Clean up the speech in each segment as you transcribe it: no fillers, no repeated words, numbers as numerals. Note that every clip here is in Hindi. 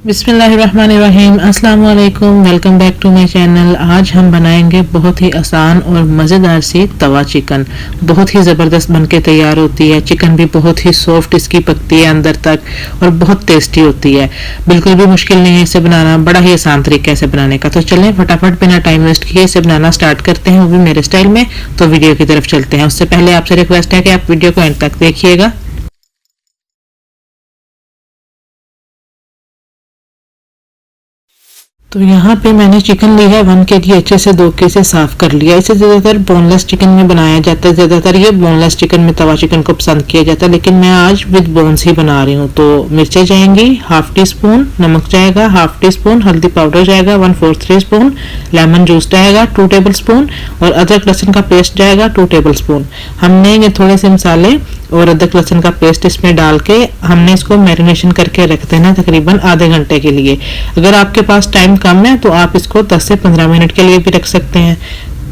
बिस्मिल्लाहिर्रहमानिर्रहीम, अस्सलाम वालेकुम। Welcome back to my channel. आज हम बनाएंगे बहुत ही आसान और मज़ेदार सी तवा चिकन। बहुत ही ज़बरदस्त बनके तैयार होती है। चिकन भी बहुत ही सॉफ्ट इसकी पकती है अंदर तक और बहुत टेस्टी होती है। बिल्कुल भी मुश्किल नहीं है इसे बनाना, बड़ा ही आसान तरीका है इसे बनाने का। तो चलें फटाफट बिना टाइम वेस्ट किए इसे बनाना स्टार्ट करते हैं, वो भी मेरे स्टाइल में। तो वीडियो की तरफ चलते हैं। उससे पहले आपसे रिक्वेस्ट है कि आप वीडियो को एंड तक देखिएगा। तो यहाँ पे मैंने चिकन लिया है 1 kg, अच्छे से 2 के से साफ कर लिया। इसे ज़्यादातर बोनलेस चिकन में बनाया जाता है। ज़्यादातर ये बोनलेस चिकन में तवा चिकन को पसंद किया जाता है, लेकिन मैं आज विद बोन्स ही बना रही हूँ। तो मिर्चें जाएंगी ½ टी स्पून, नमक जाएगा ½ टी स्पून, हल्दी पाउडर जाएगा 1/4 टी स्पून, लेमन जूस जाएगा 2 टेबल स्पून और अदरक लहसुन का पेस्ट जाएगा 2 टेबल स्पून। हमने ये थोड़े से मसाले और अदरक लहसुन का पेस्ट इसमें डाल के हमने इसको मैरिनेशन करके रख देना तकरीबन आधे घंटे के लिए। अगर आपके पास टाइम कम है तो आप इसको 10 से 15 मिनट के लिए भी रख सकते हैं।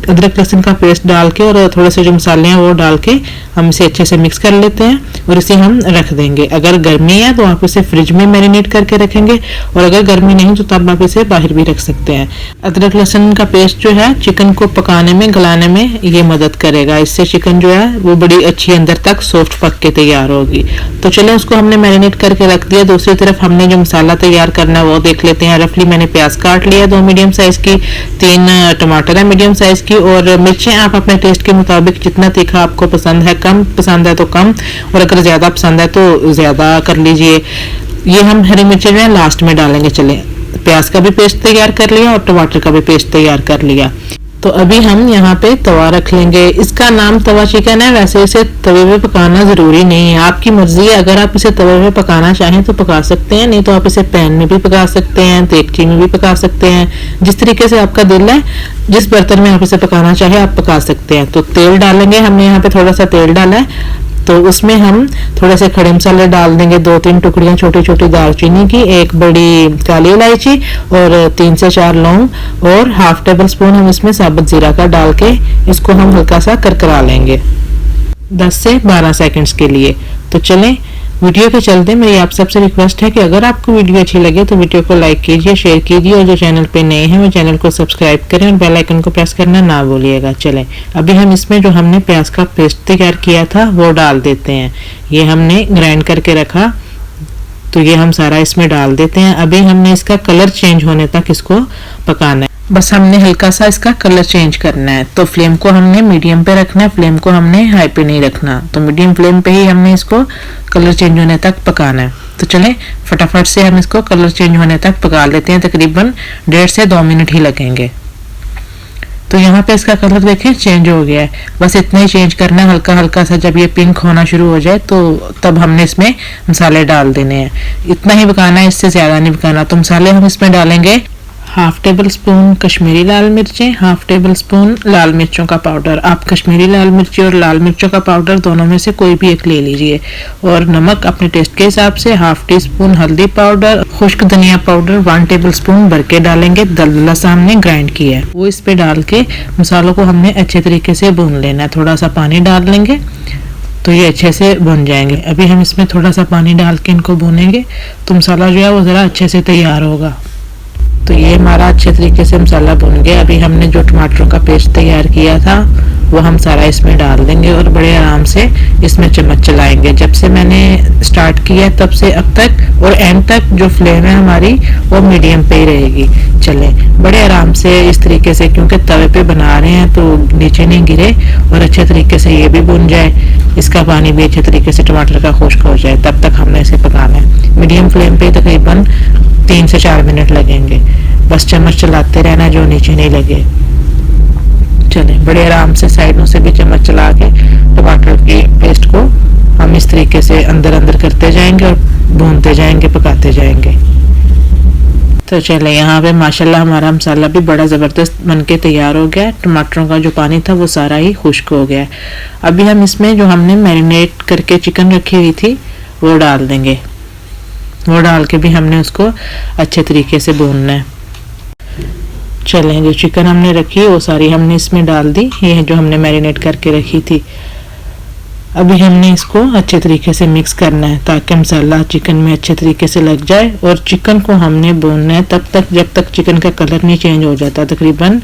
अदरक लहसुन का पेस्ट डाल के और थोड़े से जो मसाले हैं वो डाल के हम इसे अच्छे से मिक्स कर लेते हैं और इसे हम रख देंगे। अगर गर्मी है तो आप इसे फ्रिज में मैरिनेट करके रखेंगे और अगर गर्मी नहीं तो तब आप इसे बाहर भी रख सकते हैं। अदरक लहसुन का पेस्ट जो है चिकन को पकाने में, गलाने में ये मदद करेगा। इससे चिकन जो है वो बड़ी अच्छी अंदर तक सॉफ्ट पक के तैयार होगी। तो चलो उसको हमने मैरिनेट करके रख दिया। दूसरी तरफ हमने जो मसाला तैयार करना है वो देख लेते हैं। रफली मैंने प्याज काट लिया 2 मीडियम साइज की, 3 टमाटर है मीडियम साइज की और मिर्चें आप अपने टेस्ट के मुताबिक जितना तीखा आपको पसंद है, कम पसंद है तो कम और अगर ज़्यादा पसंद है तो ज़्यादा कर लीजिए। ये हम हरी मिर्चें जो है लास्ट में डालेंगे। चले प्याज का भी पेस्ट तैयार कर लिया और टमाटर का भी पेस्ट तैयार कर लिया। तो अभी हम यहाँ पे तवा रख लेंगे। इसका नाम तवा चिकन है, वैसे इसे तवे पे पकाना ज़रूरी नहीं है, आपकी मर्जी है। अगर आप इसे तवे पे पकाना चाहें तो पका सकते हैं, नहीं तो आप इसे पैन में भी पका सकते हैं, देगची में भी पका सकते हैं। जिस तरीके से आपका दिल है, जिस बर्तन में आप इसे पकाना चाहे आप पका सकते हैं। तो तेल डालेंगे, हमने यहाँ पे थोड़ा सा तेल डाला है। तो उसमें हम थोड़े से खड़े मसाले डाल देंगे, 2-3 टुकड़ियाँ छोटी छोटी दालचीनी की, 1 बड़ी काली इलायची और 3 से 4 लौंग और ½ टेबल स्पून हम इसमें साबुत जीरा का डाल के इसको हम हल्का सा करकरा लेंगे 10 से 12 सेकंड्स के लिए। तो चलें वीडियो पे चलते। मेरी आप सबसे रिक्वेस्ट है कि अगर आपको वीडियो अच्छी लगे तो वीडियो को लाइक कीजिए, शेयर कीजिए और जो चैनल पे नए हैं वो चैनल को सब्सक्राइब करें और बेल आइकन को प्रेस करना ना भूलिएगा। चलें अभी हम इसमें जो हमने प्याज का पेस्ट तैयार किया था वो डाल देते हैं। ये हमने ग्राइंड करके रखा तो ये हम सारा इसमें डाल देते हैं। अभी हमने इसका कलर चेंज होने तक इसको पकाना है। बस हमने हल्का सा इसका कलर चेंज करना है। तो फ्लेम को हमने मीडियम पे रखना है, फ्लेम को हमने हाई पे नहीं रखना। तो मीडियम फ्लेम पे ही हमने इसको कलर चेंज होने तक पकाना है। तो चलें फटाफट से हम इसको कलर चेंज होने तक पका लेते हैं। तकरीबन 1.5 से 2 मिनट ही लगेंगे। तो यहाँ पे इसका कलर देखें चेंज हो गया है। बस इतना ही चेंज करना है, हल्का हल्का सा। जब ये पिंक होना शुरू हो जाए तो तब हमने इसमें मसाले डाल देने हैं। इतना ही पकाना है, इससे ज़्यादा नहीं पकाना। तो मसाले हम इसमें डालेंगे ½ टेबल स्पून कश्मीरी लाल मिर्चें, ½ टेबल स्पून लाल मिर्चों का पाउडर। आप कश्मीरी लाल मिर्ची और लाल मिर्चों का पाउडर दोनों में से कोई भी एक ले लीजिए। और नमक अपने टेस्ट के हिसाब से, ½ टी स्पून हल्दी पाउडर, खुश्क धनिया पाउडर 1 टेबल स्पून भर के डालेंगे। दलदला सा हमने ग्राइंड किया है वो इस पे डाल के मसालों को हमने अच्छे तरीके से भून लेना है। थोड़ा सा पानी डाल लेंगे तो ये अच्छे से भुन जाएंगे। अभी हम इसमें थोड़ा सा पानी डाल के इनको भूनेंगे तो मसाला जो है वो ज़रा अच्छे से तैयार होगा। तो ये हमारा अच्छे तरीके से मसाला भुन गया। अभी हमने जो टमाटरों का पेस्ट तैयार किया था वो हम सारा इसमें डाल देंगे और बड़े आराम से इसमें चम्मच चलाएंगे। जब से मैंने स्टार्ट किया तब से अब तक और एंड तक जो फ्लेम है हमारी वो मीडियम पे ही रहेगी। चलें बड़े आराम से इस तरीके से, क्योंकि तवे पे बना रहे हैं तो नीचे नहीं गिरे और अच्छे तरीके से ये भी भुन जाए, इसका पानी भी अच्छे तरीके से टमाटर का खुश्क हो जाए, तब तक हमने इसे पकाना है। मीडियम फ्लेम पे तकरीबन 3 से 4 मिनट लगेंगे। बस चम्मच चलाते रहना जो नीचे नहीं लगे। चलें बड़े आराम से साइडों से भी चम्मच चला के टमाटर की पेस्ट को हम इस तरीके से अंदर अंदर करते जाएंगे और भूनते जाएंगे, पकाते जाएंगे। तो चले यहाँ पे माशाल्लाह हमारा मसाला भी बड़ा ज़बरदस्त बनके तैयार हो गया है। टमाटरों का जो पानी था वो सारा ही खुश्क हो गया है। अभी हम इसमें जो हमने मैरिनेट करके चिकन रखी हुई थी वो डाल देंगे। वो डाल के भी हमने उसको अच्छे तरीके से भूनना है। चलें जो चिकन हमने रखी वो सारी हमने इसमें डाल दी। ये जो हमने मैरिनेट करके रखी थी अभी हमने इसको अच्छे तरीके से मिक्स करना है ताकि मसाला चिकन में अच्छे तरीके से लग जाए। और चिकन को हमने भूनना है तब तक जब तक चिकन का कलर नहीं चेंज हो जाता। तकरीबन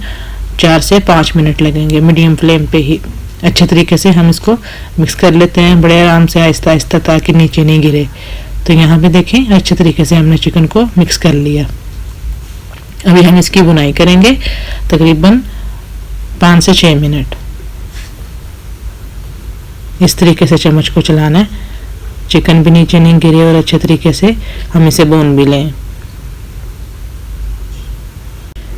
4 से 5 मिनट लगेंगे मीडियम फ्लेम पे ही। अच्छे तरीके से हम इसको मिक्स कर लेते हैं बड़े आराम से, आहिस्ता आहिस्ता, ताकि नीचे नहीं गिरे। तो यहाँ पे देखें अच्छे तरीके से हमने चिकन को मिक्स कर लिया। अभी हम इसकी बुनाई करेंगे तकरीबन 5 से 6 मिनट। इस तरीके से चम्मच को चलाना है, चिकन भी नीचे नहीं गिरे और अच्छे तरीके से हम इसे भून भी लें।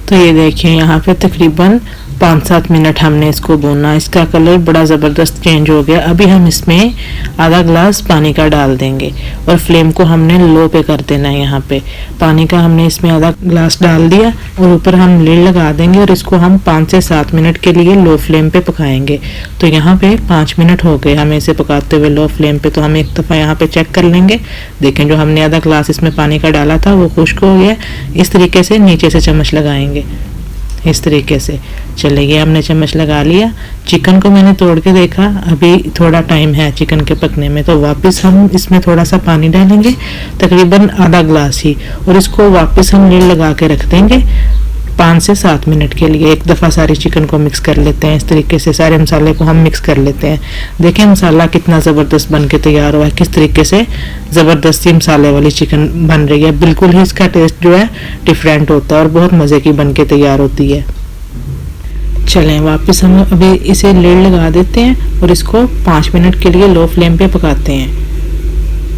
तो ये देखिए यहाँ पे तकरीबन 5-7 मिनट हमने इसको भूना। इसका कलर बड़ा ज़बरदस्त चेंज हो गया। अभी हम इसमें आधा ग्लास पानी का डाल देंगे और फ्लेम को हमने लो पे कर देना है। यहाँ पे पानी का हमने इसमें आधा ग्लास डाल दिया और ऊपर हम लिड लगा देंगे और इसको हम 5 से 7 मिनट के लिए लो फ्लेम पे पकाएंगे। तो यहाँ पे 5 मिनट हो गए हमें इसे पकाते हुए लो फ्लेम पे। तो हम एक दफ़ा यहाँ पे चेक कर लेंगे। देखें जो हमने आधा ग्लास इसमें पानी का डाला था वो खुश्क हो गया। इस तरीके से नीचे से चम्मच लगाएंगे, इस तरीके से। चले ये हमने चम्मच लगा लिया। चिकन को मैंने तोड़ के देखा, अभी थोड़ा टाइम है चिकन के पकने में। तो वापस हम इसमें थोड़ा सा पानी डालेंगे, तकरीबन आधा ग्लास ही, और इसको वापस हम लीड लगा के रख देंगे 5 से 7 मिनट के लिए। एक दफ़ा सारी चिकन को मिक्स कर लेते हैं। इस तरीके से सारे मसाले को हम मिक्स कर लेते हैं। देखें मसाला कितना ज़बरदस्त बन के तैयार हुआ है, किस तरीके से ज़बरदस्ती मसाले वाली चिकन बन रही है। बिल्कुल ही इसका टेस्ट जो है डिफरेंट होता है और बहुत मज़े की बन के तैयार होती है। चलें वापस हम अभी इसे लीड लगा देते हैं और इसको 5 मिनट के लिए लो फ्लेम पे पकाते हैं।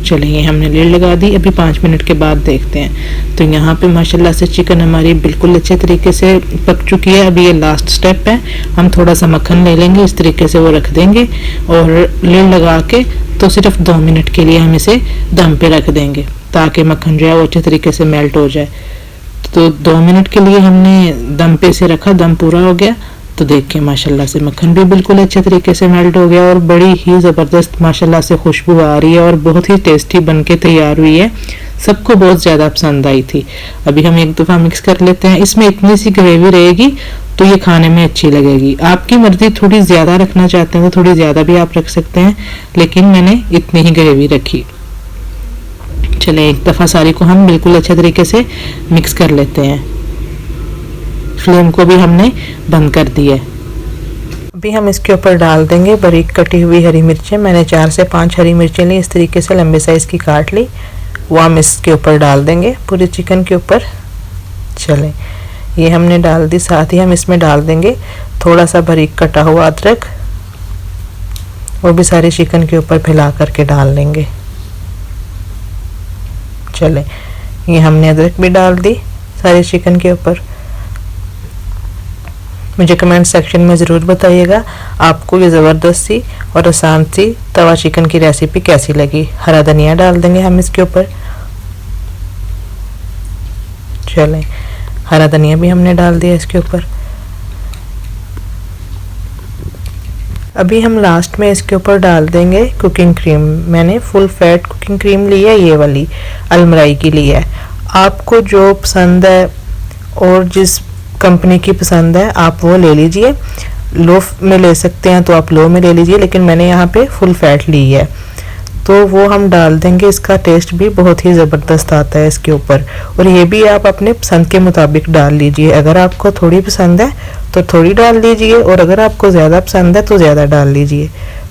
चलिए हमने लीड लगा दी। अभी 5 मिनट के बाद देखते हैं। तो यहाँ पे माशाल्लाह से चिकन हमारी बिल्कुल अच्छे तरीके से पक चुकी है। अभी ये लास्ट स्टेप है, हम थोड़ा सा मक्खन ले लेंगे, इस तरीके से वो रख देंगे और लीड लगा के तो सिर्फ 2 मिनट के लिए हम इसे दम पे रख देंगे ताकि मक्खन जो है वो अच्छे तरीके से मेल्ट हो जाए। तो 2 मिनट के लिए हमने दम पे से रखा, दम पूरा हो गया। तो देखिए माशाल्लाह से मक्खन भी बिल्कुल अच्छे तरीके से मेल्ट हो गया और बड़ी ही ज़बरदस्त माशाल्लाह से खुशबू आ रही है और बहुत ही टेस्टी बनके तैयार हुई है। सबको बहुत ज़्यादा पसंद आई थी। अभी हम एक दफ़ा मिक्स कर लेते हैं। इसमें इतनी सी ग्रेवी रहेगी तो ये खाने में अच्छी लगेगी। आपकी मर्ज़ी, थोड़ी ज़्यादा रखना चाहते हैं तो थोड़ी ज़्यादा भी आप रख सकते हैं, लेकिन मैंने इतनी ही ग्रेवी रखी। चले एक दफ़ा सारी को हम बिल्कुल अच्छे तरीके से मिक्स कर लेते हैं। फ्लेम को भी हमने बंद कर दिया है। अभी हम इसके ऊपर डाल देंगे बारीक कटी हुई हरी मिर्चें। मैंने 4 से 5 हरी मिर्चें ली, इस तरीके से लंबे साइज़ की काट ली। वो हम इसके ऊपर डाल देंगे पूरे चिकन के ऊपर। चलें ये हमने डाल दी। साथ ही हम इसमें डाल देंगे थोड़ा सा बारीक कटा हुआ अदरक, वो भी सारे चिकन के ऊपर फैला करके डाल लेंगे। चलें ये हमने अदरक भी डाल दी सारे चिकन के ऊपर। मुझे कमेंट सेक्शन में ज़रूर बताइएगा आपको ये ज़बरदस्त सी और आसान सी तवा चिकन की रेसिपी कैसी लगी। हरा धनिया डाल देंगे हम इसके ऊपर। चलें हरा धनिया भी हमने डाल दिया इसके ऊपर। अभी हम लास्ट में इसके ऊपर डाल देंगे कुकिंग क्रीम। मैंने फुल फैट कुकिंग क्रीम ली है, ये वाली अलमराई की ली है। आपको जो पसंद है और जिस कंपनी की पसंद है आप वो ले लीजिए। लो में ले सकते हैं तो आप लो में ले लीजिए, लेकिन मैंने यहाँ पे फुल फैट ली है तो वो हम डाल देंगे। इसका टेस्ट भी बहुत ही ज़बरदस्त आता है इसके ऊपर। और ये भी आप अपने पसंद के मुताबिक डाल लीजिए। अगर आपको थोड़ी पसंद है तो थोड़ी डाल लीजिए और अगर आपको ज़्यादा पसंद है तो ज़्यादा डाल लीजिए।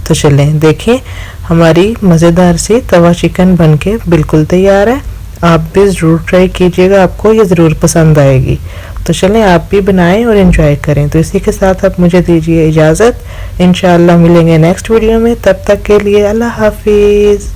तो चलें देखिए हमारी मज़ेदार सी तवा चिकन बनके बिल्कुल तैयार है। आप भी ज़रूर ट्राई कीजिएगा, आपको ये ज़रूर पसंद आएगी। तो चलें आप भी बनाएं और एंजॉय करें। तो इसी के साथ आप मुझे दीजिए इजाज़त। इंशाअल्लाह मिलेंगे नेक्स्ट वीडियो में, तब तक के लिए अल्लाह हाफिज़।